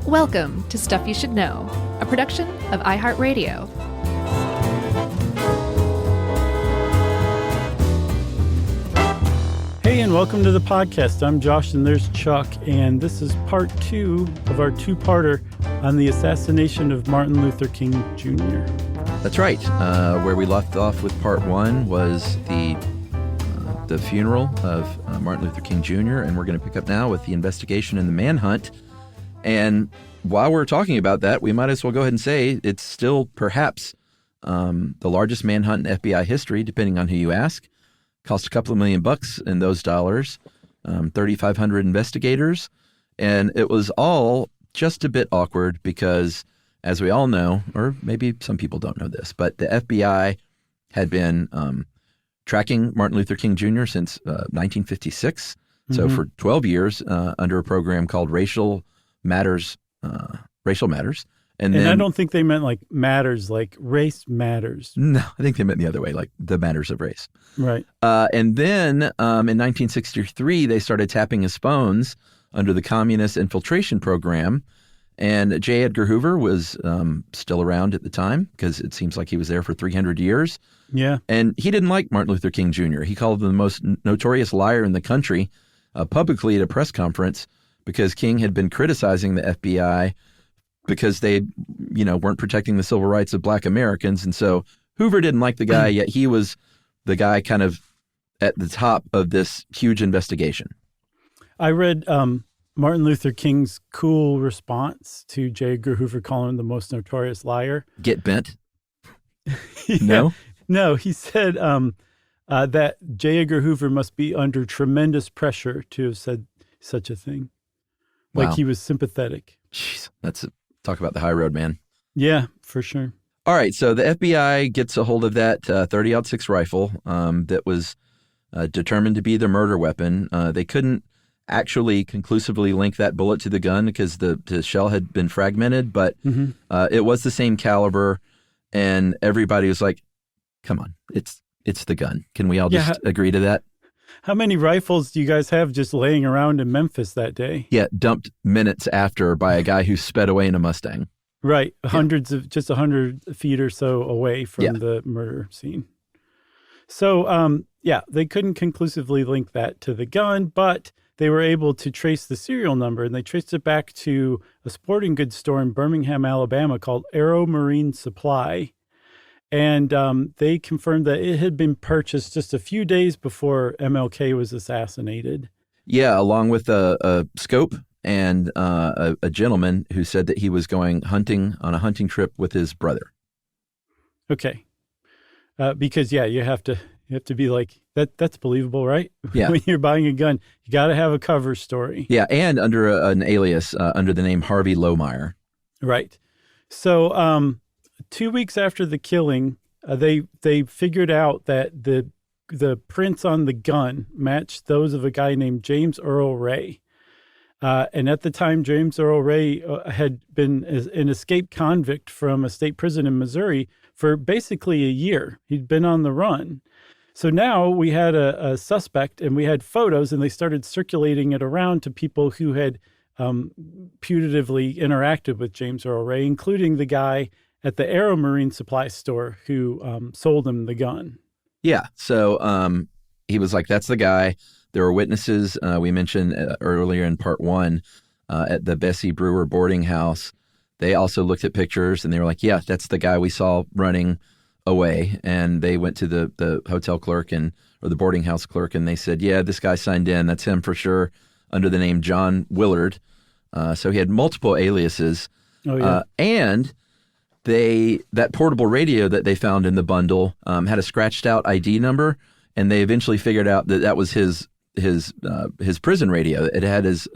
Welcome to Stuff You Should Know, a production of iHeartRadio. Hey, and welcome to the podcast. I'm Josh, and there's Chuck, and this is part 2 of our two-parter on the assassination of Martin Luther King Jr. That's right. Where we left off with part 1 was the funeral of Martin Luther King Jr., and we're going to pick up now with the investigation and the manhunt. And while we're talking about that, we might as well go ahead and say it's still perhaps the largest manhunt in FBI history, depending on who you ask. Cost a couple of $1 million in those dollars, 3,500 investigators, and it was all just a bit awkward because, as we all know, or maybe some people don't know this, but the FBI had been tracking Martin Luther King Jr. since 1956, so for 12 years under a program called Racial Matters. And then, I don't think they meant like matters, like race matters. No, I think they meant the other way, like the matters of race. Right. And then in 1963, they started tapping his phones under the Communist Infiltration Program. And J. Edgar Hoover was still around at the time because it seems like he was there for 300 years. Yeah. And he didn't like Martin Luther King Jr. He called him the most notorious liar in the country publicly at a press conference because King had been criticizing the FBI because they, weren't protecting the civil rights of Black Americans. And so Hoover didn't like the guy, yet he was the guy kind of at the top of this huge investigation. I read Martin Luther King's cool response to J. Edgar Hoover calling him the most notorious liar. Get bent? Yeah. No? No, he said that J. Edgar Hoover must be under tremendous pressure to have said such a thing. Like he was sympathetic. Jeez, talk about the high road, man. Yeah, for sure. All right, so the FBI gets a hold of that .30-06 rifle that was determined to be the murder weapon. They couldn't actually conclusively link that bullet to the gun because the shell had been fragmented, but it was the same caliber, and everybody was like, come on, it's the gun. Can we all just agree to that? How many rifles do you guys have just laying around in Memphis that day? Yeah, dumped minutes after by a guy who sped away in a Mustang. Right. Just 100 feet or so away from the murder scene. So, they couldn't conclusively link that to the gun, but they were able to trace the serial number, and they traced it back to a sporting goods store in Birmingham, Alabama called Aero Marine Supply. And they confirmed that it had been purchased just a few days before MLK was assassinated. Yeah, along with a scope and a gentleman who said that he was going hunting on a hunting trip with his brother. Okay, because you have to be like that. That's believable, right? Yeah. When you're buying a gun, you got to have a cover story. Yeah, and under an alias under the name Harvey Lohmeyer. Right. So 2 weeks after the killing, they figured out that the prints on the gun matched those of a guy named James Earl Ray. And at the time, James Earl Ray had been an escaped convict from a state prison in Missouri for basically a year. He'd been on the run. So now we had a suspect, and we had photos, and they started circulating it around to people who had putatively interacted with James Earl Ray, including the guy at the Aero Marine Supply store who sold him the gun. Yeah. So he was like, that's the guy. There were witnesses we mentioned earlier in part 1 at the Bessie Brewer boarding house. They also looked at pictures, and they were like, yeah, that's the guy we saw running away. And they went to the hotel clerk or the boarding house clerk, and they said, yeah, this guy signed in. That's him for sure, under the name John Willard. So he had multiple aliases. Oh, yeah. And that portable radio that they found in the bundle had a scratched out ID number, and they eventually figured out that was his prison radio. It had his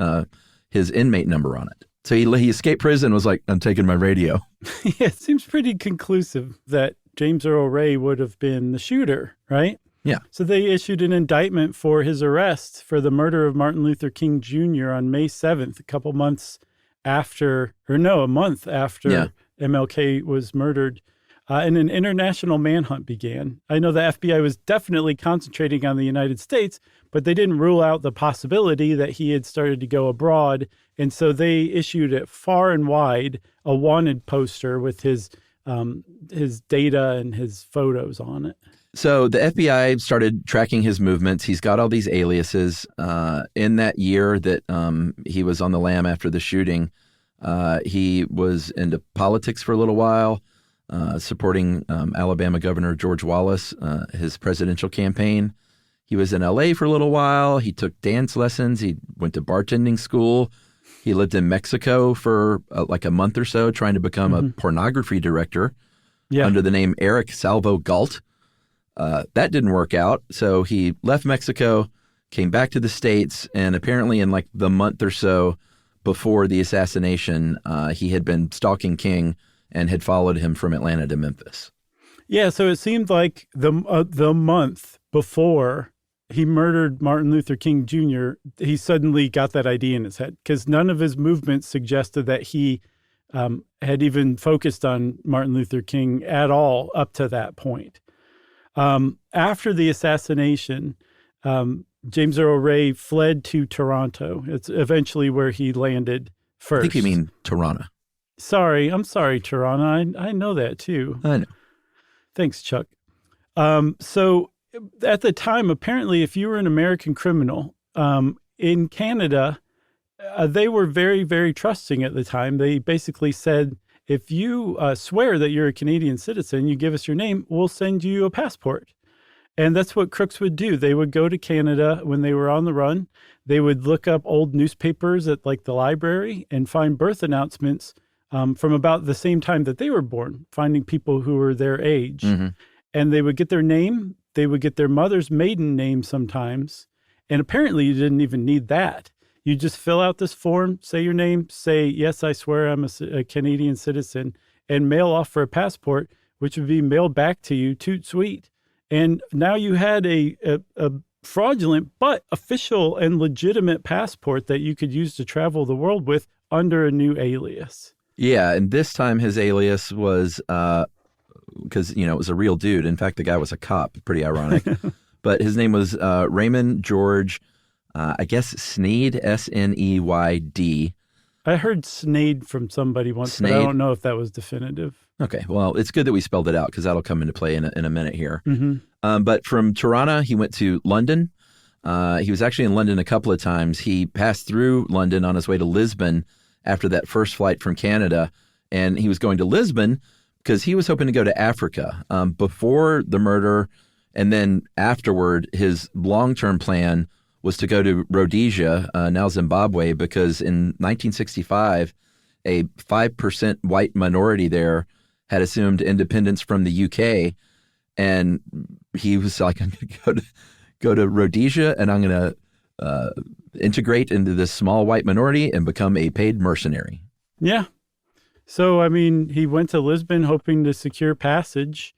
inmate number on it. So he escaped prison and was like, I'm taking my radio. Yeah, it seems pretty conclusive that James Earl Ray would have been the shooter, right? Yeah. So they issued an indictment for his arrest for the murder of Martin Luther King Jr. on May 7th, a month after MLK was murdered. and an international manhunt began. I know the FBI was definitely concentrating on the United States, but they didn't rule out the possibility that he had started to go abroad. And so they issued it far and wide a wanted poster with his data and his photos on it. So the FBI started tracking his movements. He's got all these aliases. In that year that he was on the lam after the shooting, he was into politics for a little while, supporting Alabama Governor George Wallace, his presidential campaign. He was in L.A. for a little while. He took dance lessons. He went to bartending school. He lived in Mexico for like a month or so, trying to become a pornography director under the name Eric Salvo Galt. That didn't work out. So he left Mexico, came back to the States, and apparently in like the month or so before the assassination, he had been stalking King and had followed him from Atlanta to Memphis. Yeah, so it seemed like the month before he murdered Martin Luther King Jr., he suddenly got that idea in his head because none of his movements suggested that he had even focused on Martin Luther King at all up to that point. After the assassination, James Earl Ray fled to Toronto. It's eventually where he landed first. I think you mean Toronto. I'm sorry, Toronto. I know that too. I know. Thanks, Chuck. So at the time, apparently, if you were an American criminal in Canada, they were very, very trusting at the time. They basically said, if you swear that you're a Canadian citizen, you give us your name, we'll send you a passport. And that's what crooks would do. They would go to Canada when they were on the run. They would look up old newspapers at like the library and find birth announcements from about the same time that they were born, finding people who were their age. Mm-hmm. And they would get their name. They would get their mother's maiden name sometimes. And apparently you didn't even need that. You just fill out this form, say your name, say, yes, I swear I'm a Canadian citizen, and mail off for a passport, which would be mailed back to you, toot sweet. And now you had a fraudulent but official and legitimate passport that you could use to travel the world with under a new alias. Yeah, and this time his alias was, because, it was a real dude. In fact, the guy was a cop, pretty ironic. But his name was Raymond George, I guess Sneed, S-N-E-Y-D. I heard Sneed from somebody once, but I don't know if that was definitive. Okay, well, it's good that we spelled it out because that'll come into play in a minute here. Mm-hmm. But from Toronto, he went to London. He was actually in London a couple of times. He passed through London on his way to Lisbon after that first flight from Canada, and he was going to Lisbon because he was hoping to go to Africa. Before the murder and then afterward, his long-term plan was to go to Rhodesia, now Zimbabwe, because in 1965, a 5% white minority there had assumed independence from the UK, and he was like, I'm going to go to Rhodesia, and I'm going to integrate into this small white minority and become a paid mercenary. Yeah. So, he went to Lisbon hoping to secure passage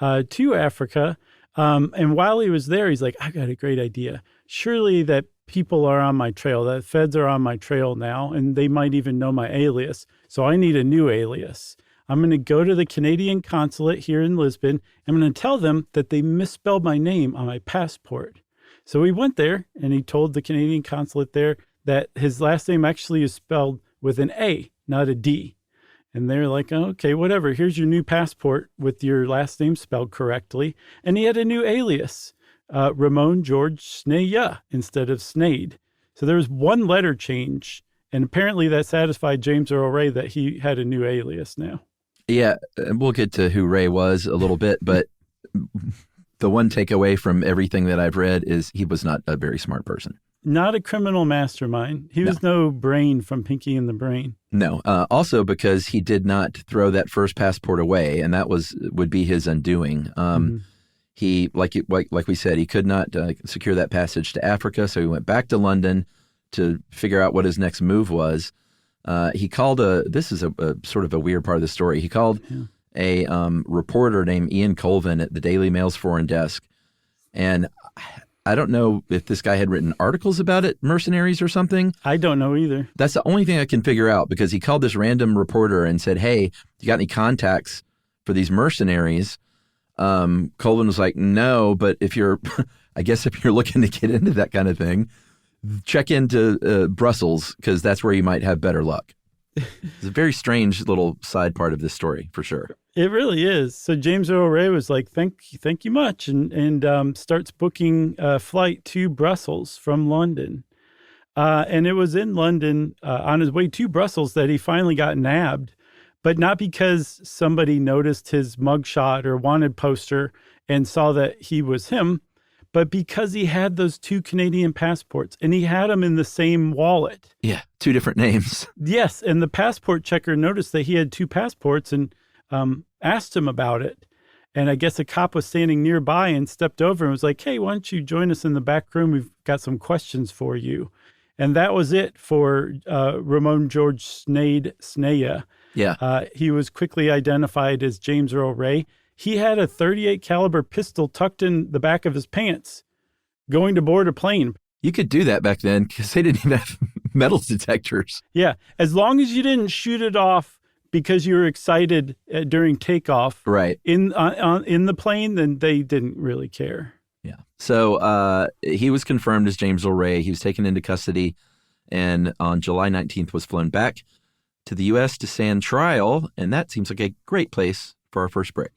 to Africa. And while he was there, he's like, I got a great idea. Surely that people are on my trail, that feds are on my trail now, and they might even know my alias. So I need a new alias. I'm going to go to the Canadian consulate here in Lisbon. I'm going to tell them that they misspelled my name on my passport. So he went there and he told the Canadian consulate there that his last name actually is spelled with an A, not a D. And they're like, oh, okay, whatever. Here's your new passport with your last name spelled correctly. And he had a new alias, Ramon George Sneya instead of Sneyd. So there was one letter change. And apparently that satisfied James Earl Ray that he had a new alias now. Yeah, we'll get to who Ray was a little bit, but the one takeaway from everything that I've read is he was not a very smart person. Not a criminal mastermind. He was no Brain from Pinky and the Brain. No. Also because he did not throw that first passport away, and that would be his undoing. He, like we said, he could not secure that passage to Africa, so he went back to London to figure out what his next move was. He called this is a sort of a weird part of the story. He called a reporter named Ian Colvin at the Daily Mail's foreign desk, and I don't know if this guy had written articles about it, mercenaries or something. I don't know either. That's the only thing I can figure out, because he called this random reporter and said, hey, you got any contacts for these mercenaries. Colvin was like, no, but if you're, I guess if you're looking to get into that kind of thing, check into Brussels, because that's where you might have better luck. It's a very strange little side part of this story, for sure. It really is. So James Earl Ray was like, thank you much, and starts booking a flight to Brussels from London. And it was in London on his way to Brussels that he finally got nabbed, but not because somebody noticed his mugshot or wanted poster and saw that he was him, but because he had those 2 Canadian passports, and he had them in the same wallet. Yeah, 2 different names. Yes, and the passport checker noticed that he had 2 passports and asked him about it. And I guess a cop was standing nearby and stepped over and was like, hey, why don't you join us in the back room? We've got some questions for you. And that was it for Ramon George Snea. Yeah. He was quickly identified as James Earl Ray. He had a .38 caliber pistol tucked in the back of his pants going to board a plane. You could do that back then because they didn't even have metal detectors. Yeah. As long as you didn't shoot it off because you were excited during takeoff right. in the plane, then they didn't really care. Yeah. So he was confirmed as James Earl Ray. He was taken into custody and on July 19th was flown back to the U.S. to stand trial. And that seems like a great place for our first break.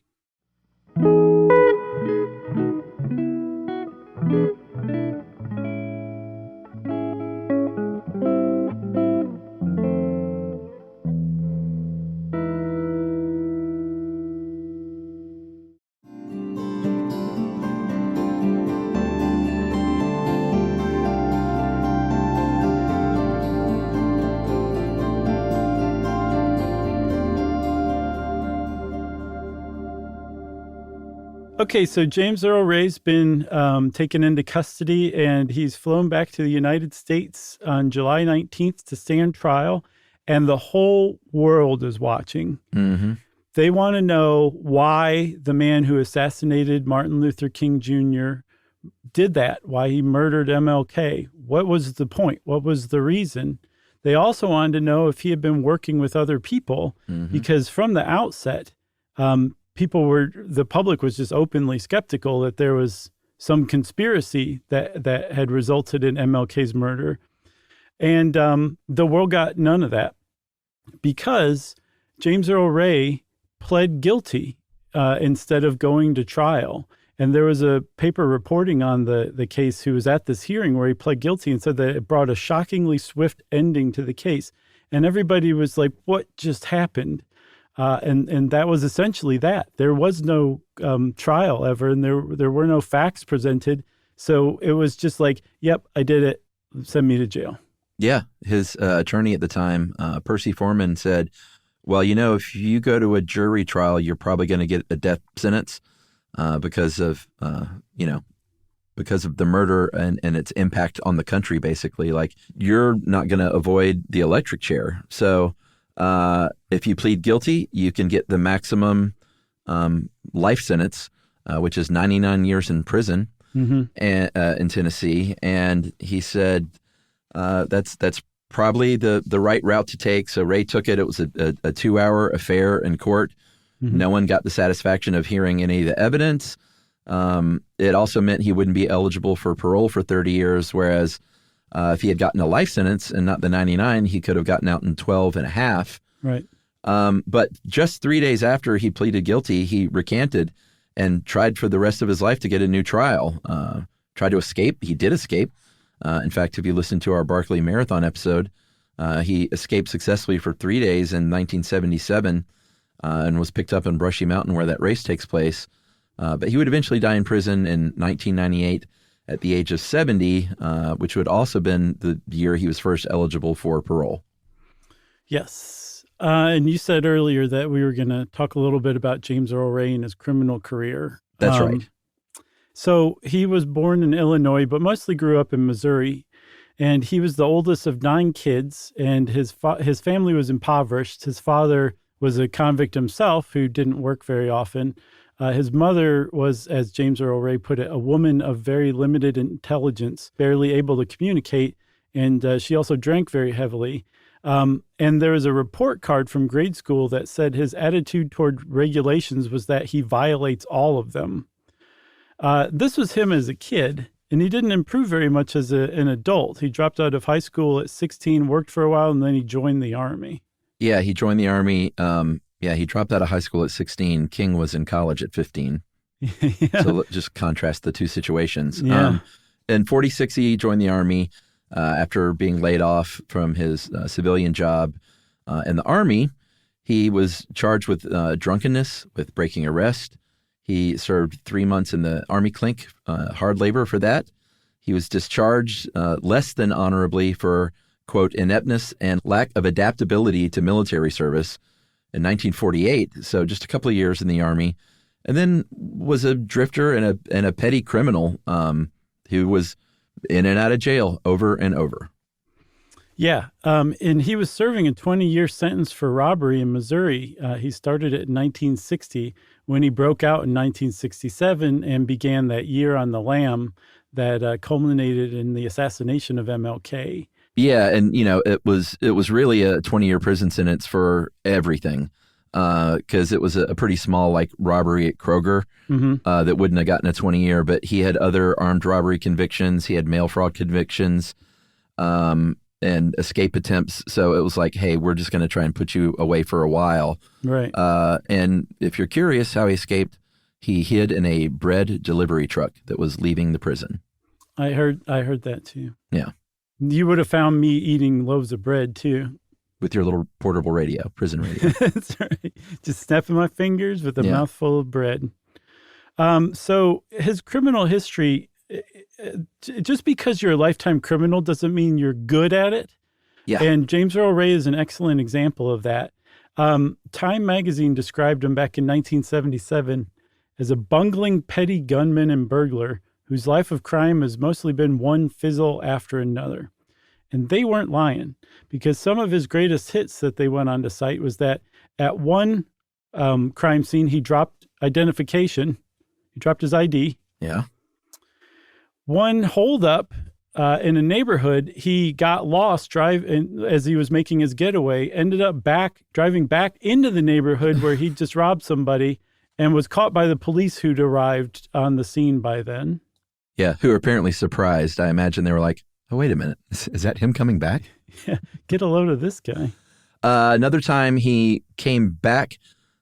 Okay, so James Earl Ray's been taken into custody, and he's flown back to the United States on July 19th to stand trial, and the whole world is watching. Mm-hmm. They want to know why the man who assassinated Martin Luther King Jr. did that, why he murdered MLK. What was the point? What was the reason? They also wanted to know if he had been working with other people, because from the outset, the public was just openly skeptical that there was some conspiracy that had resulted in MLK's murder. And the world got none of that because James Earl Ray pled guilty instead of going to trial. And there was a paper reporting on the case who was at this hearing where he pled guilty and said that it brought a shockingly swift ending to the case. And everybody was like, what just happened? And that was essentially that. There was no trial ever, and there were no facts presented. So it was just like, yep, I did it. Send me to jail. Yeah. His attorney at the time, Percy Foreman, said, well, if you go to a jury trial, you're probably going to get a death sentence because of the murder and its impact on the country, basically. Like, you're not going to avoid the electric chair. So if you plead guilty, you can get the maximum life sentence, which is 99 years in prison in Tennessee. And he said that's probably the right route to take. So Ray took it. It was a 2-hour affair in court. No one got the satisfaction of hearing any of the evidence. It also meant he wouldn't be eligible for parole for 30 years, whereas if he had gotten a life sentence and not the 99, he could have gotten out in 12 and a half. Right. But just 3 days after he pleaded guilty, he recanted and tried for the rest of his life to get a new trial. Tried to escape. He did escape. In fact, if you listen to our Barkley Marathon episode, he escaped successfully for 3 days in 1977 and was picked up in Brushy Mountain where that race takes place. But he would eventually die in prison in 1998 at the age of 70, which would also been the year he was first eligible for parole. Yes. And you said earlier that we were going to talk a little bit about James Earl Ray and his criminal career. That's right. So he was born in Illinois, but mostly grew up in Missouri. And he was the oldest of 9 kids, and his family was impoverished. His father was a convict himself who didn't work very often. His mother was, as James Earl Ray put it, a woman of very limited intelligence, barely able to communicate, and she also drank very heavily. And there was a report card from grade school that said his attitude toward regulations was that he violates all of them. This was him as a kid, and he didn't improve very much as an adult. He dropped out of high school at 16, worked for a while, and then he joined the Army. Yeah, he joined the Army. He dropped out of high school at 16. King was in college at 15. Yeah. So just contrast the two situations. Yeah. In 46, he joined the Army after being laid off from his civilian job in the Army. He was charged with drunkenness, with breaking arrest. He served 3 months in the Army clink, hard labor for that. He was discharged less than honorably for, quote, ineptness and lack of adaptability to military service in 1948, so just a couple of years in the Army, and then was a drifter and a petty criminal who was in and out of jail over and over. Yeah, and he was serving a 20-year sentence for robbery in Missouri. He started it in 1960 when he broke out in 1967 and began that year on the lam that culminated in the assassination of MLK. Yeah, and it was really a 20-year prison sentence for everything, because it was a pretty small robbery at Kroger that wouldn't have gotten a 20-year, but he had other armed robbery convictions, he had mail fraud convictions, and escape attempts. So it was like, hey, we're just going to try and put you away for a while. Right. And if you're curious how he escaped, he hid in a bread delivery truck that was leaving the prison. I heard that too. Yeah. You would have found me eating loaves of bread too. With your little portable radio, prison radio. That's right. Just snapping my fingers with a mouthful of bread. So his criminal history, just because you're a lifetime criminal doesn't mean you're good at it. Yeah. And James Earl Ray is an excellent example of that. Time magazine described him back in 1977 as a bungling petty gunman and burglar whose life of crime has mostly been one fizzle after another. And they weren't lying, because some of his greatest hits that they went on to cite was that at one crime scene, he dropped identification. He dropped his ID. Yeah. One holdup in a neighborhood, he got lost as he was making his getaway, ended up driving back into the neighborhood where he just robbed somebody and was caught by the police who'd arrived on the scene by then. Yeah, who were apparently surprised. I imagine they were like, oh, wait a minute. Is that him coming back? Yeah, get a load of this guy. Another time he came back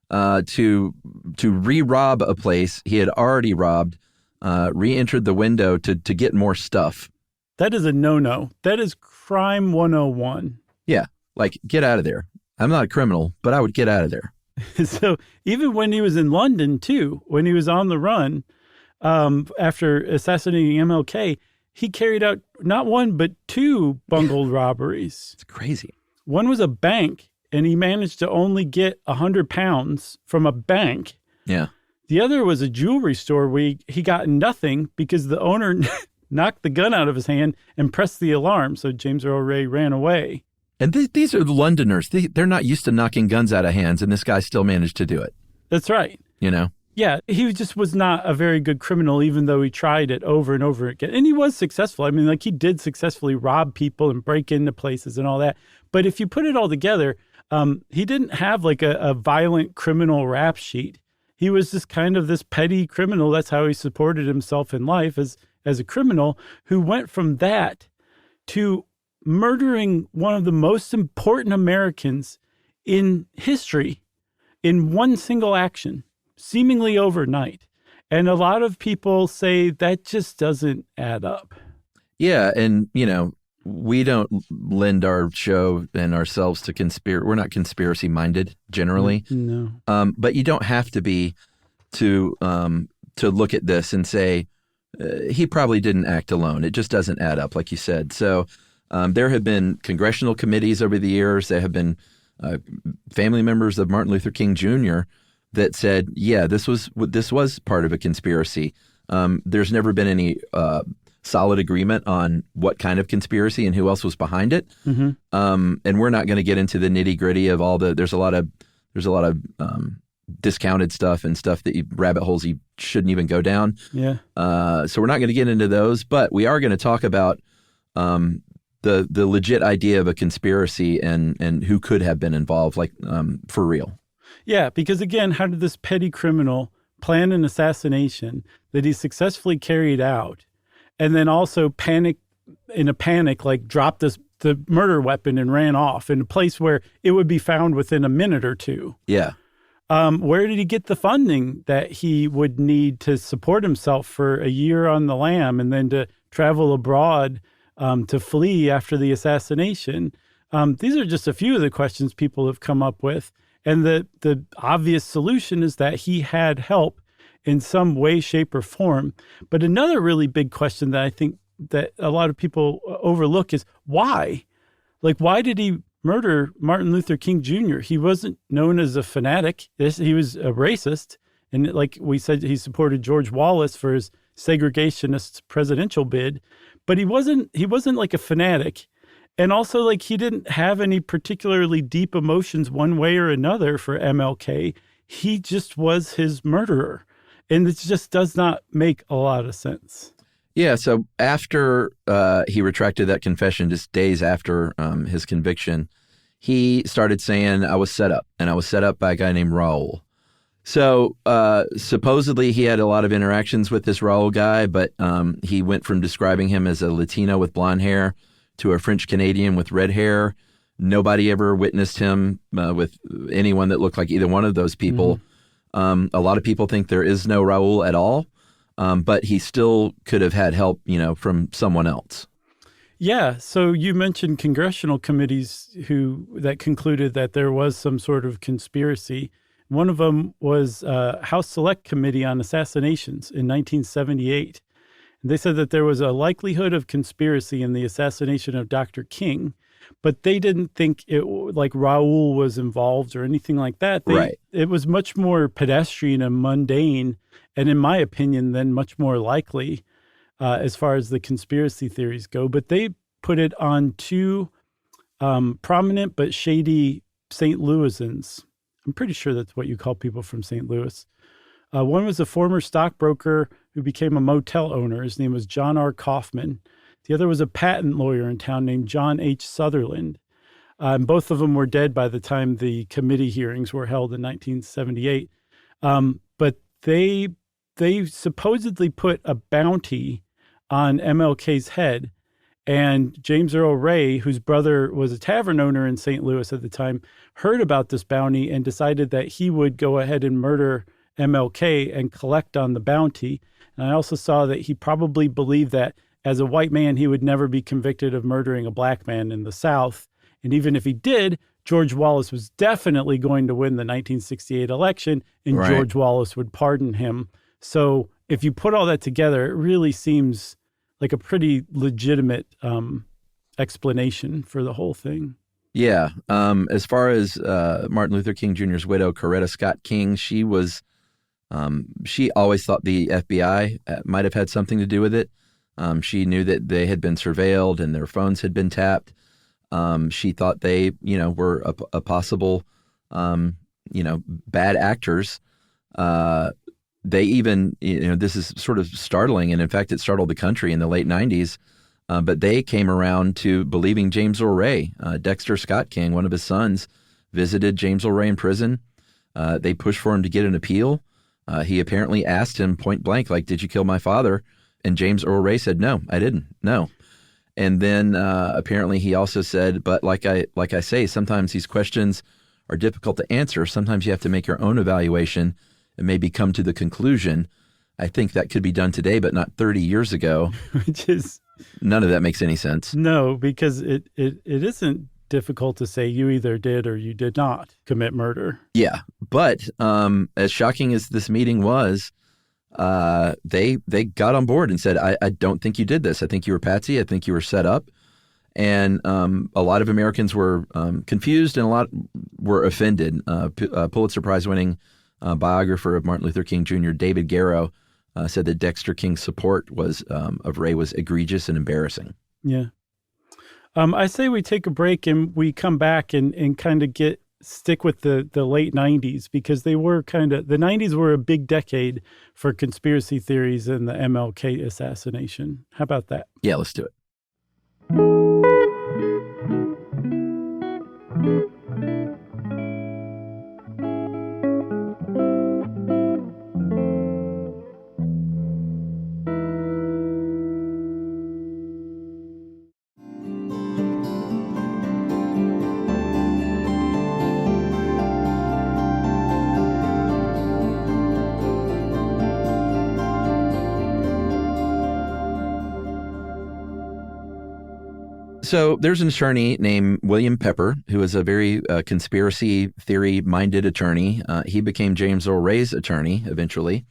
to re-rob a place he had already robbed, re-entered the window to get more stuff. That is a no-no. That is crime 101. Yeah, get out of there. I'm not a criminal, but I would get out of there. So even when he was in London, too, when he was on the run, after assassinating MLK, he carried out not one, but two bungled robberies. It's crazy. One was a bank, and he managed to only get 100 pounds from a bank. Yeah. The other was a jewelry store where he got nothing because the owner knocked the gun out of his hand and pressed the alarm. So James Earl Ray ran away. And these are Londoners. They're not used to knocking guns out of hands, and this guy still managed to do it. That's right. Yeah, he just was not a very good criminal, even though he tried it over and over again. And he was successful. I mean, he did successfully rob people and break into places and all that. But if you put it all together, he didn't have a violent criminal rap sheet. He was just kind of this petty criminal. That's how he supported himself in life as a criminal who went from that to murdering one of the most important Americans in history in one single action, seemingly overnight. And a lot of people say that just doesn't add up. Yeah, and, we don't lend our show and ourselves to conspiracy. We're not conspiracy-minded, generally. No. But you don't have to be to look at this and say, he probably didn't act alone. It just doesn't add up, like you said. So there have been congressional committees over the years. There have been family members of Martin Luther King Jr. that said, yeah, this was part of a conspiracy. There's never been any solid agreement on what kind of conspiracy and who else was behind it. Mm-hmm. And we're not going to get into the nitty gritty of all there's a lot of discounted stuff and stuff rabbit holes you shouldn't even go down. Yeah. So we're not going to get into those, but we are going to talk about the legit idea of a conspiracy and who could have been involved, like for real. Yeah, because again, how did this petty criminal plan an assassination that he successfully carried out, and then also in a panic, like dropped the murder weapon and ran off in a place where it would be found within a minute or two? Yeah. Where did he get the funding that he would need to support himself for a year on the lam and then to travel abroad to flee after the assassination? These are just a few of the questions people have come up with. And the obvious solution is that he had help in some way, shape, or form. But another really big question that I think that a lot of people overlook is why? Like, why did he murder Martin Luther King Jr.? He wasn't known as a fanatic. He was a racist. And like we said, he supported George Wallace for his segregationist presidential bid. But he wasn't like a fanatic. And also, like, he didn't have any particularly deep emotions one way or another for MLK. He just was his murderer. And it just does not make a lot of sense. Yeah, so after he retracted that confession, just days after his conviction, he started saying, I was set up, and I was set up by a guy named Raul. So supposedly he had a lot of interactions with this Raul guy, but he went from describing him as a Latino with blonde hair to a French Canadian with red hair. Nobody ever witnessed him with anyone that looked like either one of those people. A lot of people think there is no Raul at all. But he still could have had help, from someone else. Yeah. So you mentioned congressional committees that concluded that there was some sort of conspiracy. One of them was House Select Committee on Assassinations in 1978. And they said that there was a likelihood of conspiracy in the assassination of Dr. King, but they didn't think like Raul was involved or anything like that. Right. It was much more pedestrian and mundane, and in my opinion, then much more likely as far as the conspiracy theories go. But they put it on two prominent but shady St. Louisans. I'm pretty sure that's what you call people from St. Louis. One was a former stockbroker who became a motel owner. His name was John R. Kaufman. The other was a patent lawyer in town named John H. Sutherland. And both of them were dead by the time the committee hearings were held in 1978. But they supposedly put a bounty on MLK's head. And James Earl Ray, whose brother was a tavern owner in St. Louis at the time, heard about this bounty and decided that he would go ahead and murder MLK and collect on the bounty. And I also saw that he probably believed that as a white man, he would never be convicted of murdering a black man in the South. And even if he did, George Wallace was definitely going to win the 1968 election, and Right. George Wallace would pardon him. So if you put all that together, it really seems like a pretty legitimate explanation for the whole thing. Yeah. As far as Martin Luther King Jr.'s widow, Coretta Scott King, she always thought the FBI might have had something to do with it. She knew that they had been surveilled and their phones had been tapped. She thought they, were a possible, bad actors. They even, this is sort of startling, and in fact, it startled the country in the late 90s. But they came around to believing James Earl Ray, Dexter Scott King, one of his sons, visited James Earl Ray in prison. They pushed for him to get an appeal. He apparently asked him point blank, like, did you kill my father? And James Earl Ray said, no, I didn't. No. And then apparently he also said, but like I say, sometimes these questions are difficult to answer. Sometimes you have to make your own evaluation and maybe come to the conclusion. I think that could be done today, but not 30 years ago. Which is... None of that makes any sense. No, because it isn't difficult to say you either did or you did not commit murder. Yeah. But as shocking as this meeting was, they got on board and said, I don't think you did this. I think you were patsy. I think you were set up. And a lot of Americans were confused and a lot were offended. Pulitzer Prize winning biographer of Martin Luther King Jr., David Garrow, said that Dexter King's support of Ray was egregious and embarrassing. Yeah. I say we take a break and we come back and kind of stick with the late 90s, because the 90s were a big decade for conspiracy theories and the MLK assassination. How about that? Yeah, let's do it. So there's an attorney named William Pepper, who is a very conspiracy theory-minded attorney. He became James Earl Ray's attorney eventually.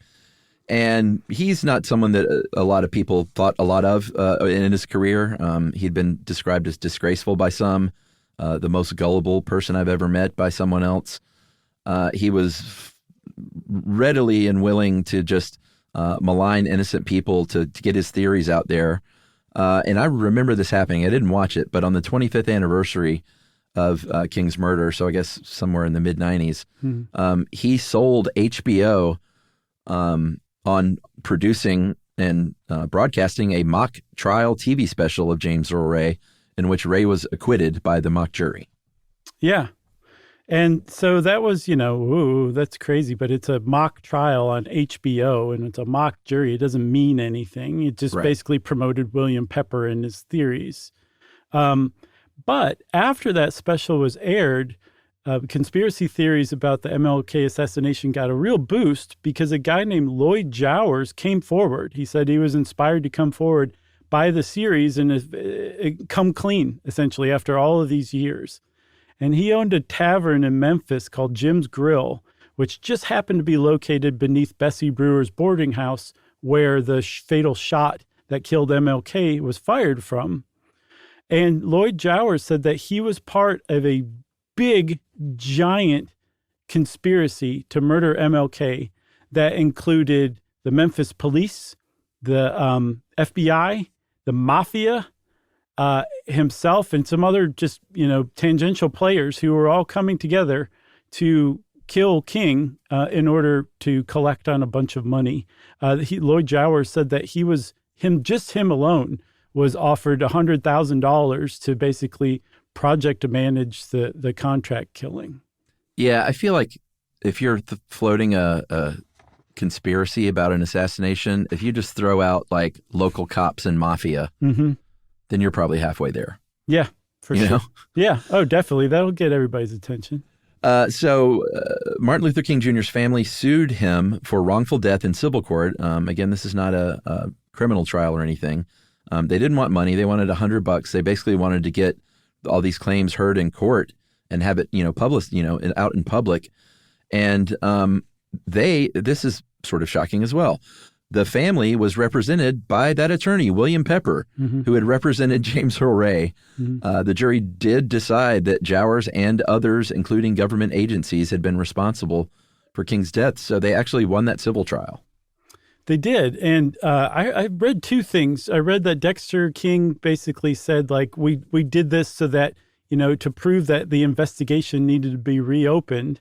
And he's not someone that a lot of people thought a lot of in his career. He'd been described as disgraceful by some, the most gullible person I've ever met by someone else. He was readily and willing to just malign innocent people to get his theories out there. And I remember this happening. I didn't watch it, but on the 25th anniversary of King's murder, so I guess somewhere in the mid-90s, he sold HBO on producing and broadcasting a mock trial TV special of James Earl Ray, in which Ray was acquitted by the mock jury. Yeah. And so that was, ooh, that's crazy, but it's a mock trial on HBO and it's a mock jury. It doesn't mean anything. It just basically promoted William Pepper and his theories. But after that special was aired, conspiracy theories about the MLK assassination got a real boost because a guy named Lloyd Jowers came forward. He said he was inspired to come forward by the series and come clean, essentially, after all of these years. And he owned a tavern in Memphis called Jim's Grill, which just happened to be located beneath Bessie Brewer's boarding house, where the fatal shot that killed MLK was fired from. And Lloyd Jowers said that he was part of a big, giant conspiracy to murder MLK that included the Memphis police, the FBI, the mafia, himself, and some other just, tangential players who were all coming together to kill King in order to collect on a bunch of money. Lloyd Jowers said that him alone was offered $100,000 to basically project to manage the contract killing. Yeah, I feel like if you're floating a conspiracy about an assassination, if you just throw out like local cops and mafia, then you're probably halfway there. Yeah, for sure. Yeah. Oh, definitely. That'll get everybody's attention. So Martin Luther King Jr.'s family sued him for wrongful death in civil court. Again, this is not a criminal trial or anything. They didn't want money. They wanted $100. They basically wanted to get all these claims heard in court and have it, published, out in public. And this is sort of shocking as well. The family was represented by that attorney, William Pepper, who had represented James Earl Ray. The jury did decide that Jowers and others, including government agencies, had been responsible for King's death. So they actually won that civil trial. They did. And I read two things. I read that Dexter King basically said, like, we did this so that, to prove that the investigation needed to be reopened.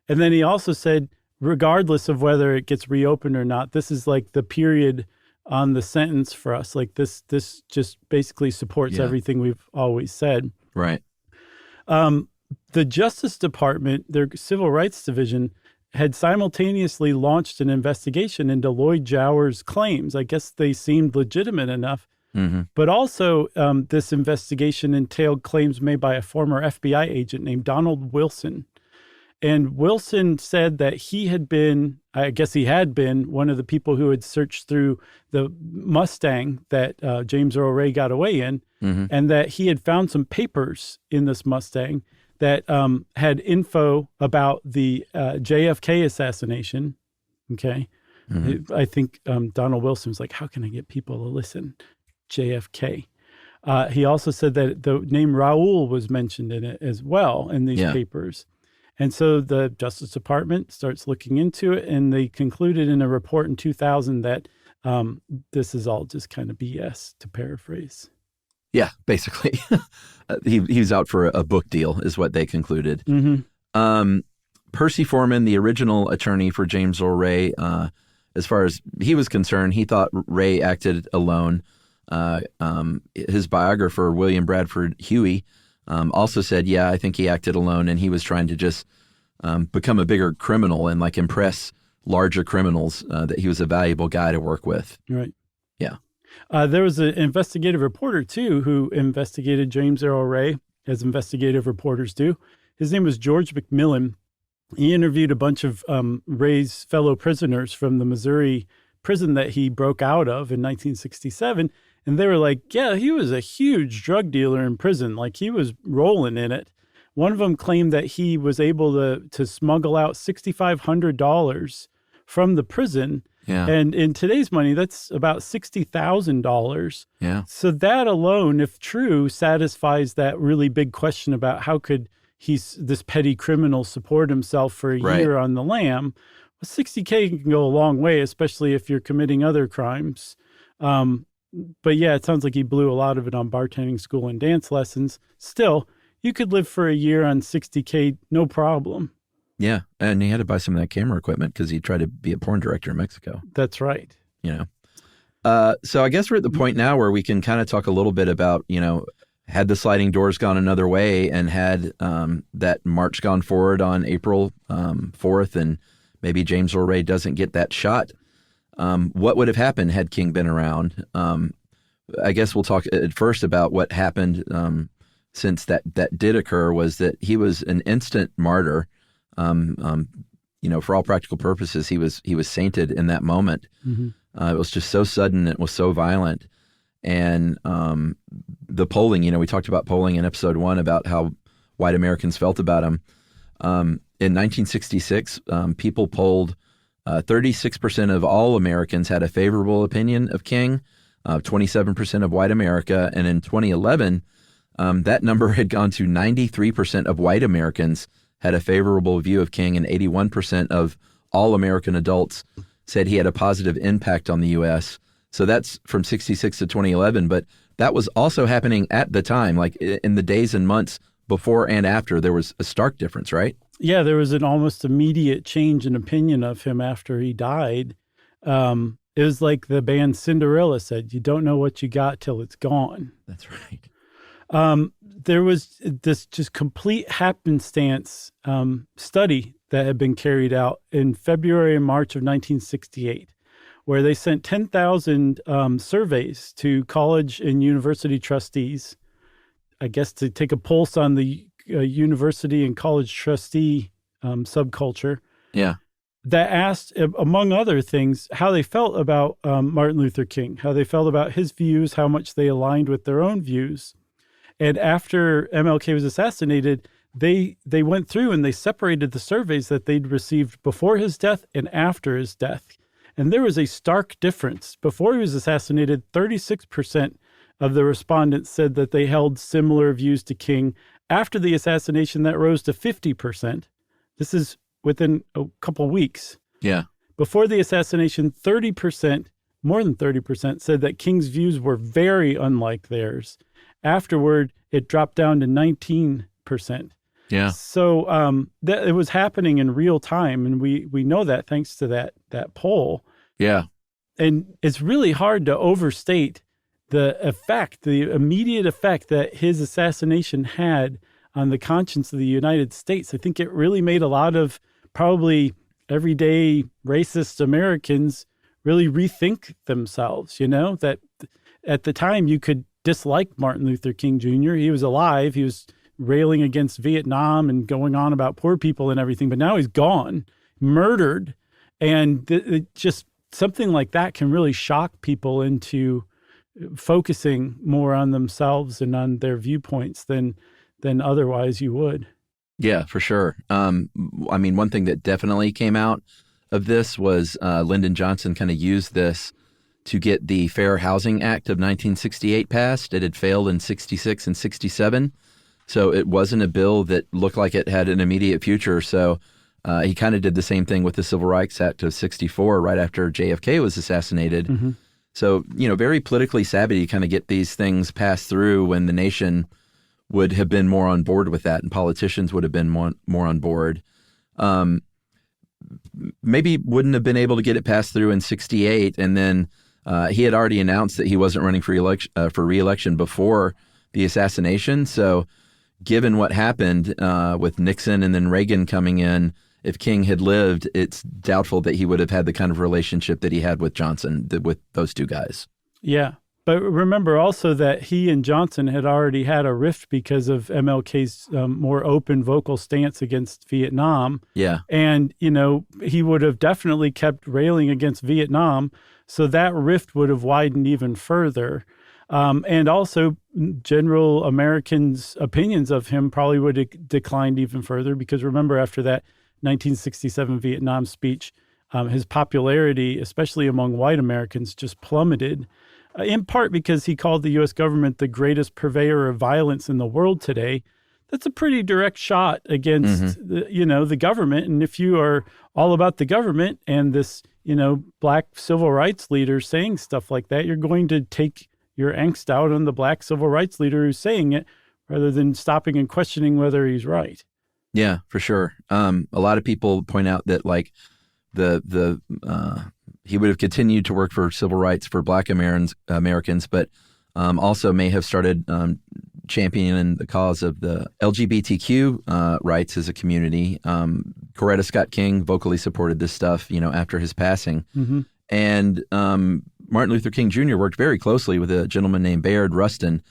And then he also said, regardless of whether it gets reopened or not, this is like the period on the sentence for us. Like this just basically supports everything we've always said. Right. The Justice Department, their Civil Rights Division, had simultaneously launched an investigation into Lloyd Jowers' claims. I guess they seemed legitimate enough. But also this investigation entailed claims made by a former FBI agent named Donald Wilson. And Wilson said that he had been one of the people who had searched through the Mustang that James Earl Ray got away in, and that he had found some papers in this Mustang that had info about the JFK assassination. Okay. I think Donald Wilson was like, how can I get people to listen? JFK. He also said that the name Raoul was mentioned in it as well in these papers. And so the Justice Department starts looking into it, and they concluded in a report in 2000 that this is all just kind of BS, to paraphrase. Yeah, basically. He was out for a book deal is what they concluded. Percy Foreman, the original attorney for James Earl Ray, as far as he was concerned, he thought Ray acted alone. His biographer, William Bradford Huey, also said, yeah, I think he acted alone, and he was trying to just become a bigger criminal and like impress larger criminals that he was a valuable guy to work with. Right. Yeah. There was an investigative reporter, too, who investigated James Earl Ray, as investigative reporters do. His name was George McMillan. He interviewed a bunch of Ray's fellow prisoners from the Missouri prison that he broke out of in 1967. And they were like, yeah, he was a huge drug dealer in prison. Like, he was rolling in it. One of them claimed that he was able to smuggle out $6,500 from the prison. Yeah. And in today's money, that's about $60,000. Yeah. So that alone, if true, satisfies that really big question about how could this petty criminal support himself for a year on the lam. Well, $60K can go a long way, especially if you're committing other crimes. But yeah, it sounds like he blew a lot of it on bartending school and dance lessons. Still, you could live for a year on $60K, no problem. Yeah, and he had to buy some of that camera equipment because he tried to be a porn director in Mexico. That's right. So I guess we're at the point now where we can kind of talk a little bit about, had the sliding doors gone another way and had that march gone forward on April 4th and maybe James Earl Ray doesn't get that shot, what would have happened had King been around? I guess we'll talk at first about what happened since that did occur was that he was an instant martyr. For all practical purposes, he was sainted in that moment. Mm-hmm. It was just so sudden. It was so violent. And the polling, we talked about polling in episode 1 about how white Americans felt about him. In 1966, people polled 36% of all Americans had a favorable opinion of King, 27% of white America. And in 2011, that number had gone to 93% of white Americans had a favorable view of King, and 81% of all American adults said he had a positive impact on the U.S. So that's from 66 to 2011, but that was also happening at the time, like in the days and months before and after. There was a stark difference, right? Yeah, there was an almost immediate change in opinion of him after he died. It was like the band Cinderella said, you don't know what you got till it's gone. That's right. There was this just complete happenstance study that had been carried out in February and March of 1968, where they sent 10,000 surveys to college and university trustees, I guess to take a pulse on the university and college trustee subculture. Yeah. That asked, among other things, how they felt about Martin Luther King, how they felt about his views, how much they aligned with their own views. And after MLK was assassinated, they went through and they separated the surveys that they'd received before his death and after his death. And there was a stark difference. Before he was assassinated, 36% of the respondents said that they held similar views to King. After the assassination, that rose to 50%. This is within a couple weeks. Yeah. Before the assassination, 30%, more than 30%, said that King's views were very unlike theirs. Afterward, it dropped down to 19%. Yeah. So it was happening in real time, and we know that thanks to that poll. Yeah. And it's really hard to overstate the immediate effect that his assassination had on the conscience of the United States. I think it really made a lot of probably everyday racist Americans really rethink themselves, that at the time you could dislike Martin Luther King Jr. He was alive. He was railing against Vietnam and going on about poor people and everything, but now he's gone, murdered. And it just something like that can really shock people into focusing more on themselves and on their viewpoints than otherwise you would. Yeah, for sure. One thing that definitely came out of this was Lyndon Johnson kind of used this to get the Fair Housing Act of 1968 passed. It had failed in 66 and 67. So it wasn't a bill that looked like it had an immediate future. So he kind of did the same thing with the Civil Rights Act of 64 right after JFK was assassinated. Mm-hmm. So, very politically savvy to kind of get these things passed through when the nation would have been more on board with that and politicians would have been more on board. Maybe wouldn't have been able to get it passed through in 68. And then he had already announced that he wasn't running for re-election before the assassination. So given what happened with Nixon and then Reagan coming in, if King had lived, it's doubtful that he would have had the kind of relationship that he had with Johnson, with those two guys. Yeah. But remember also that he and Johnson had already had a rift because of MLK's more open vocal stance against Vietnam. Yeah. And, he would have definitely kept railing against Vietnam. So that rift would have widened even further. And also, general Americans' opinions of him probably would have declined even further because remember, after that 1967 Vietnam speech, his popularity, especially among white Americans, just plummeted, in part because he called the U.S. government the greatest purveyor of violence in the world today. That's a pretty direct shot against, the government. And if you are all about the government and this, black civil rights leader saying stuff like that, you're going to take your angst out on the black civil rights leader who's saying it rather than stopping and questioning whether he's right. Yeah, for sure. A lot of people point out that like he would have continued to work for civil rights for black Americans, but also may have started championing the cause of the LGBTQ rights as a community. Coretta Scott King vocally supported this stuff, after his passing. Mm-hmm. And Martin Luther King Jr. worked very closely with a gentleman named Bayard Rustin,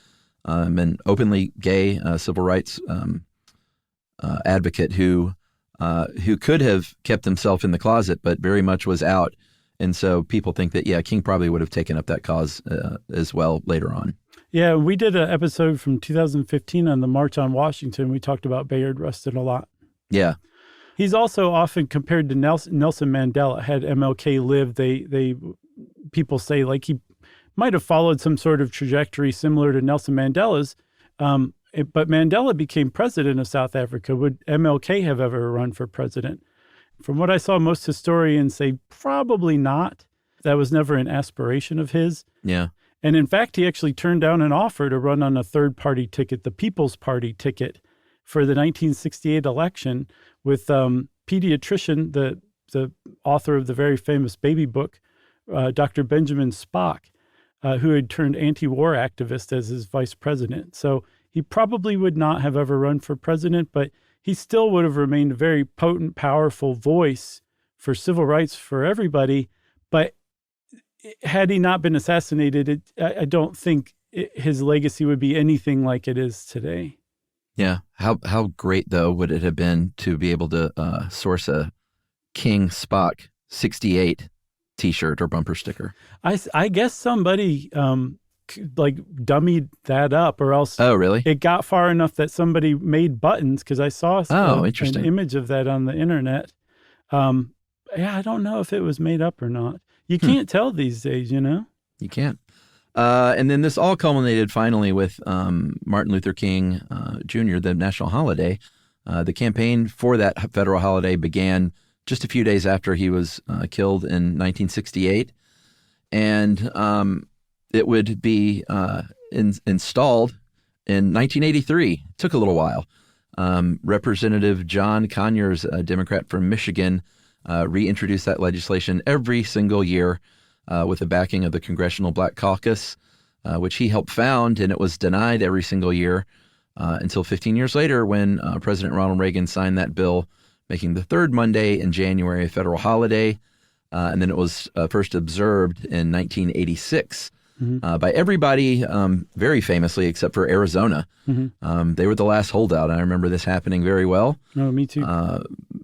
an openly gay civil rights advocate who could have kept himself in the closet, but very much was out. And so people think that, King probably would have taken up that cause as well later on. Yeah, we did an episode from 2015 on the March on Washington. We talked about Bayard Rustin a lot. Yeah. He's also often compared to Nelson Mandela. Had MLK lived, people say like he might have followed some sort of trajectory similar to Nelson Mandela's, but Mandela became president of South Africa. Would MLK have ever run for president? From what I saw, most historians say probably not. That was never an aspiration of his. Yeah. And in fact, he actually turned down an offer to run on a third-party ticket, the People's Party ticket, for the 1968 election with pediatrician, the author of the very famous baby book, Dr. Benjamin Spock, who had turned anti-war activist as his vice president. So he probably would not have ever run for president, but he still would have remained a very potent, powerful voice for civil rights for everybody. But had he not been assassinated, I don't think his legacy would be anything like it is today. Yeah. How great, though, would it have been to be able to source a King Spock 68 T-shirt or bumper sticker? I guess somebody dummied that up, or else. Oh, really? It got far enough that somebody made buttons, because I saw an image of that on the internet. I don't know if it was made up or not. You can't tell these days, You can't. And then this all culminated finally with Martin Luther King Jr., the national holiday. The campaign for that federal holiday began just a few days after he was killed in 1968. And it would be installed in 1983. It took a little while. Representative John Conyers, a Democrat from Michigan, reintroduced that legislation every single year with the backing of the Congressional Black Caucus, which he helped found, and it was denied every single year until 15 years later when President Ronald Reagan signed that bill, making the third Monday in January a federal holiday. And then it was first observed in 1986 by everybody, very famously, except for Arizona. Mm-hmm. They were the last holdout. I remember this happening very well. Oh, me too.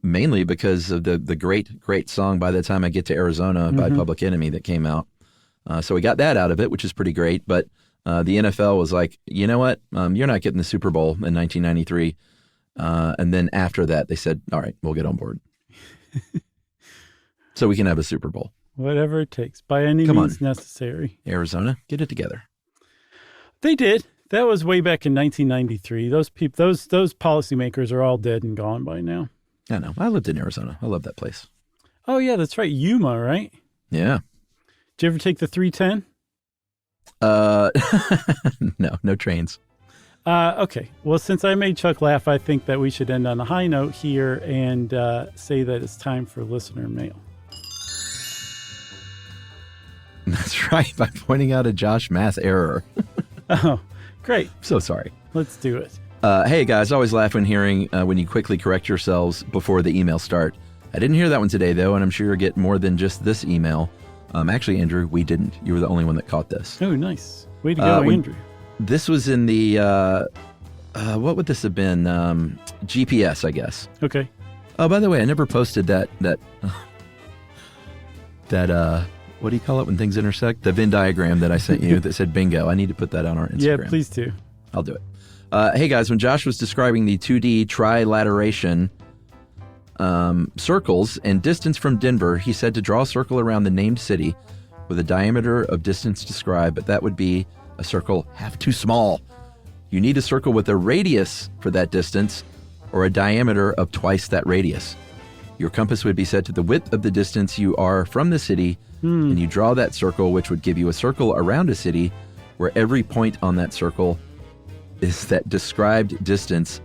Mainly because of the great song By the Time I Get to Arizona by Public Enemy that came out. So we got that out of it, which is pretty great. But the NFL was like, you know what? You're not getting the Super Bowl in 1993. And then after that, they said, all right, we'll get on board. So we can have a Super Bowl. Whatever it takes, by any means necessary. Arizona, get it together. They did. That was way back in 1993. Those policymakers are all dead and gone by now. I know. I lived in Arizona. I love that place. Oh, yeah, that's right. Yuma, right? Yeah. Did you ever take the 310? No trains. Okay. Well, since I made Chuck laugh, I think that we should end on a high note here and say that it's time for listener mail. That's right, by pointing out a Josh math error. Oh, great. So sorry. Let's do it. Hey, guys, always laugh when hearing when you quickly correct yourselves before the emails start. I didn't hear that one today, though, and I'm sure you'll get more than just this email. Actually, Andrew, we didn't. You were the only one that caught this. Oh, nice. Way to go, Andrew. This was in the, what would this have been? GPS, I guess. Okay. Oh, by the way, I never posted that what do you call it when things intersect? The Venn diagram that I sent you that said bingo. I need to put that on our Instagram. Yeah, please do. I'll do it. Hey guys, when Josh was describing the 2D trilateration circles and distance from Denver, he said to draw a circle around the named city with a diameter of distance described, but that would be a circle half too small. You need a circle with a radius for that distance or a diameter of twice that radius. Your compass would be set to the width of the distance you are from the city, and you draw that circle, which would give you a circle around a city where every point on that circle is that described distance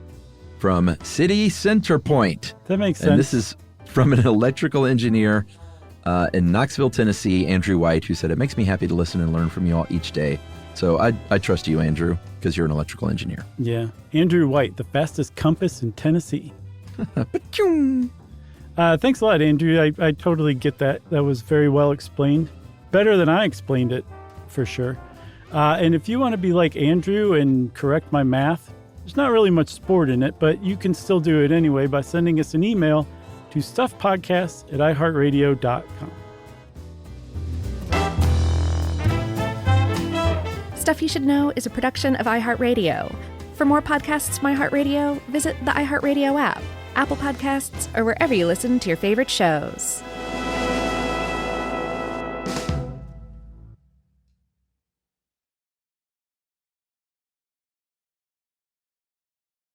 from city center point. That makes sense. And this is from an electrical engineer in Knoxville, Tennessee, Andrew White, who said, "It makes me happy to listen and learn from you all each day." So I trust you, Andrew, because you're an electrical engineer. Yeah. Andrew White, the fastest compass in Tennessee. Thanks a lot, Andrew. I totally get that. That was very well explained. Better than I explained it, for sure. And if you want to be like Andrew and correct my math, there's not really much sport in it, but you can still do it anyway by sending us an email to stuffpodcasts@iheartradio.com. Stuff You Should Know is a production of iHeartRadio. For more podcasts from iHeartRadio, visit the iHeartRadio app, Apple Podcasts, or wherever you listen to your favorite shows.